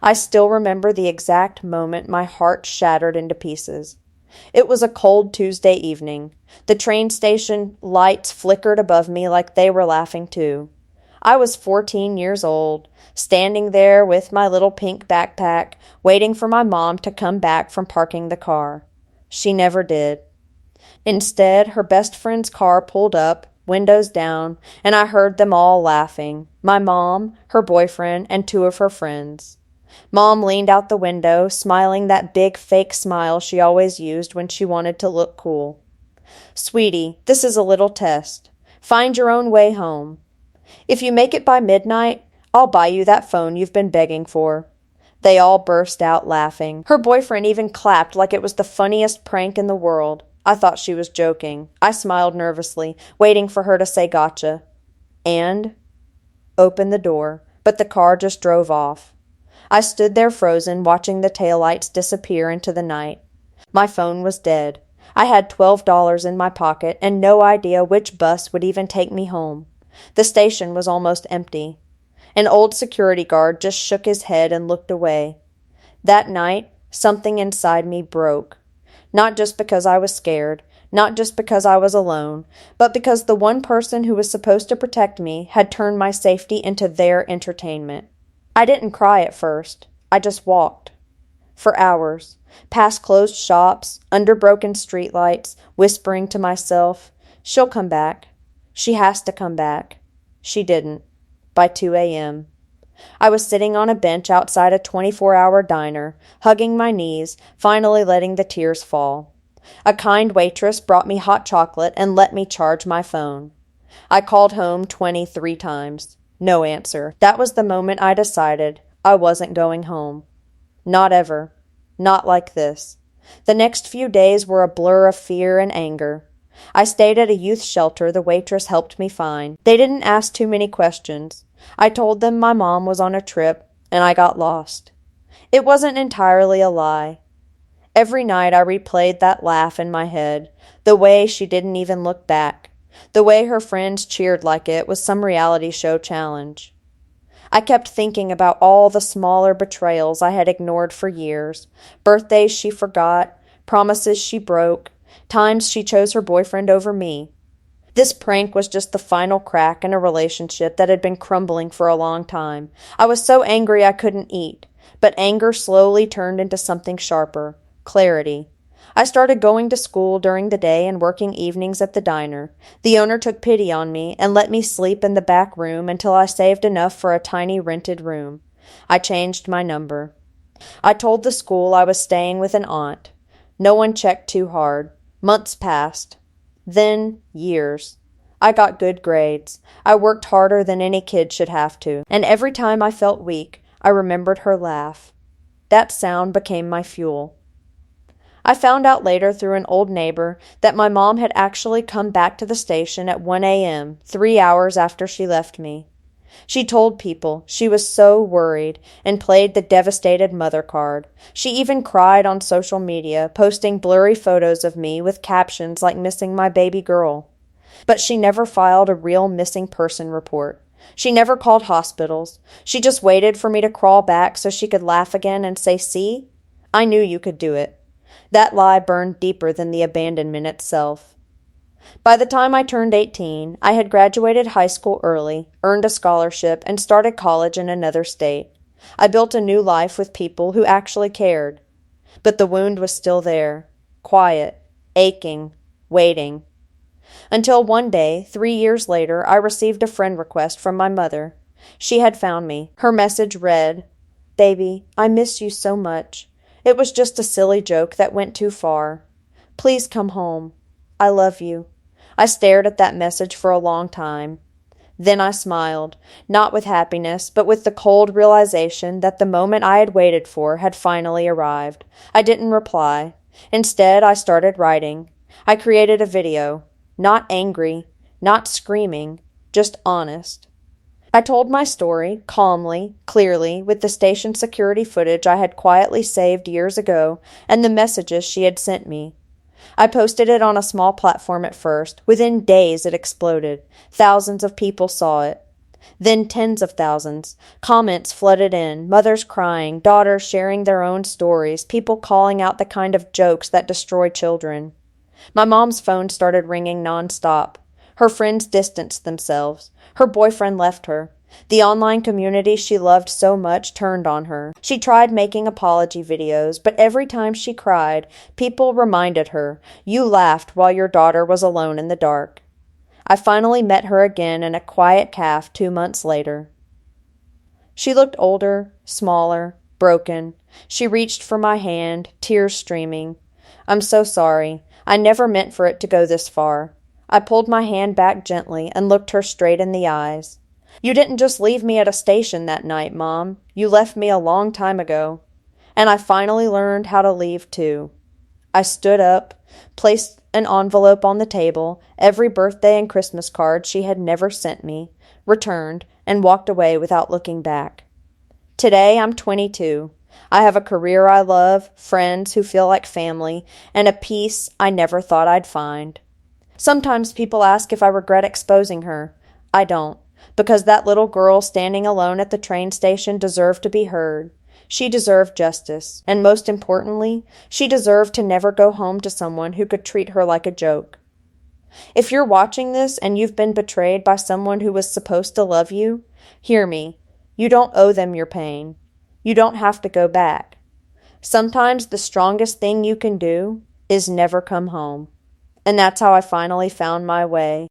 I still remember the exact moment my heart shattered into pieces. It was a cold Tuesday evening. The train station lights flickered above me like they were laughing too. I was 14 years old, standing there with my little pink backpack, waiting for my mom to come back from parking the car. She never did. Instead, her best friend's car pulled up, windows down, and I heard them all laughing. My mom, her boyfriend, and two of her friends. Mom leaned out the window, smiling that big fake smile she always used when she wanted to look cool. "Sweetie, this is a little test. Find your own way home. If you make it by midnight, I'll buy you that phone you've been begging for." They all burst out laughing. Her boyfriend even clapped like it was the funniest prank in the world. I thought she was joking. I smiled nervously, waiting for her to say gotcha. And opened the door, but the car just drove off. I stood there frozen, watching the taillights disappear into the night. My phone was dead. I had $12 in my pocket and no idea which bus would even take me home. The station was almost empty. An old security guard just shook his head and looked away. That night, something inside me broke. Not just because I was scared, not just because I was alone, but because the one person who was supposed to protect me had turned my safety into their entertainment. I didn't cry at first. I just walked. For hours, past closed shops, under broken streetlights, whispering to myself, "She'll come back. She has to come back." She didn't. By 2 a.m. I was sitting on a bench outside a 24-hour diner, hugging my knees, finally letting the tears fall. A kind waitress brought me hot chocolate and let me charge my phone. I called home 23 times. No answer. That was the moment I decided I wasn't going home. Not ever. Not like this. The next few days were a blur of fear and anger. I stayed at a youth shelter the waitress helped me find. They didn't ask too many questions. I told them my mom was on a trip, and I got lost. It wasn't entirely a lie. Every night I replayed that laugh in my head, the way she didn't even look back, the way her friends cheered like it was some reality show challenge. I kept thinking about all the smaller betrayals I had ignored for years, birthdays she forgot, promises she broke, times she chose her boyfriend over me. This prank was just the final crack in a relationship that had been crumbling for a long time. I was so angry I couldn't eat, but anger slowly turned into something sharper, clarity. I started going to school during the day and working evenings at the diner. The owner took pity on me and let me sleep in the back room until I saved enough for a tiny rented room. I changed my number. I told the school I was staying with an aunt. No one checked too hard. Months passed. Then, years. I got good grades. I worked harder than any kid should have to. And every time I felt weak, I remembered her laugh. That sound became my fuel. I found out later through an old neighbor that my mom had actually come back to the station at 1 a.m., 3 hours after she left me. She told people she was so worried and played the devastated mother card. She even cried on social media, posting blurry photos of me with captions like missing my baby girl. But she never filed a real missing person report. She never called hospitals. She just waited for me to crawl back so she could laugh again and say, "See? I knew you could do it." That lie burned deeper than the abandonment itself. By the time I turned 18, I had graduated high school early, earned a scholarship, and started college in another state. I built a new life with people who actually cared. But the wound was still there, quiet, aching, waiting. Until one day, 3 years later, I received a friend request from my mother. She had found me. Her message read, "Baby, I miss you so much. It was just a silly joke that went too far. Please come home. I love you." I stared at that message for a long time. Then I smiled, not with happiness, but with the cold realization that the moment I had waited for had finally arrived. I didn't reply. Instead, I started writing. I created a video. Not angry, not screaming, just honest. I told my story, calmly, clearly, with the station security footage I had quietly saved years ago and the messages she had sent me. I posted it on a small platform at first. Within days it exploded. Thousands of people saw it. Then tens of thousands. Comments flooded in, mothers crying, daughters sharing their own stories, people calling out the kind of jokes that destroy children. My mom's phone started ringing nonstop. Her friends distanced themselves. Her boyfriend left her. The online community she loved so much turned on her. She tried making apology videos, but every time she cried, people reminded her, "You laughed while your daughter was alone in the dark." I finally met her again in a quiet cafe 2 months later. She looked older, smaller, broken. She reached for my hand, tears streaming. "I'm so sorry. I never meant for it to go this far." I pulled my hand back gently and looked her straight in the eyes. "You didn't just leave me at a station that night, Mom. You left me a long time ago." And I finally learned how to leave, too. I stood up, placed an envelope on the table, every birthday and Christmas card she had never sent me, returned, and walked away without looking back. Today I'm 22. I have a career I love, friends who feel like family, and a peace I never thought I'd find. Sometimes people ask if I regret exposing her. I don't, because that little girl standing alone at the train station deserved to be heard. She deserved justice, and most importantly, she deserved to never go home to someone who could treat her like a joke. If you're watching this and you've been betrayed by someone who was supposed to love you, hear me. You don't owe them your pain. You don't have to go back. Sometimes the strongest thing you can do is never come home. And that's how I finally found my way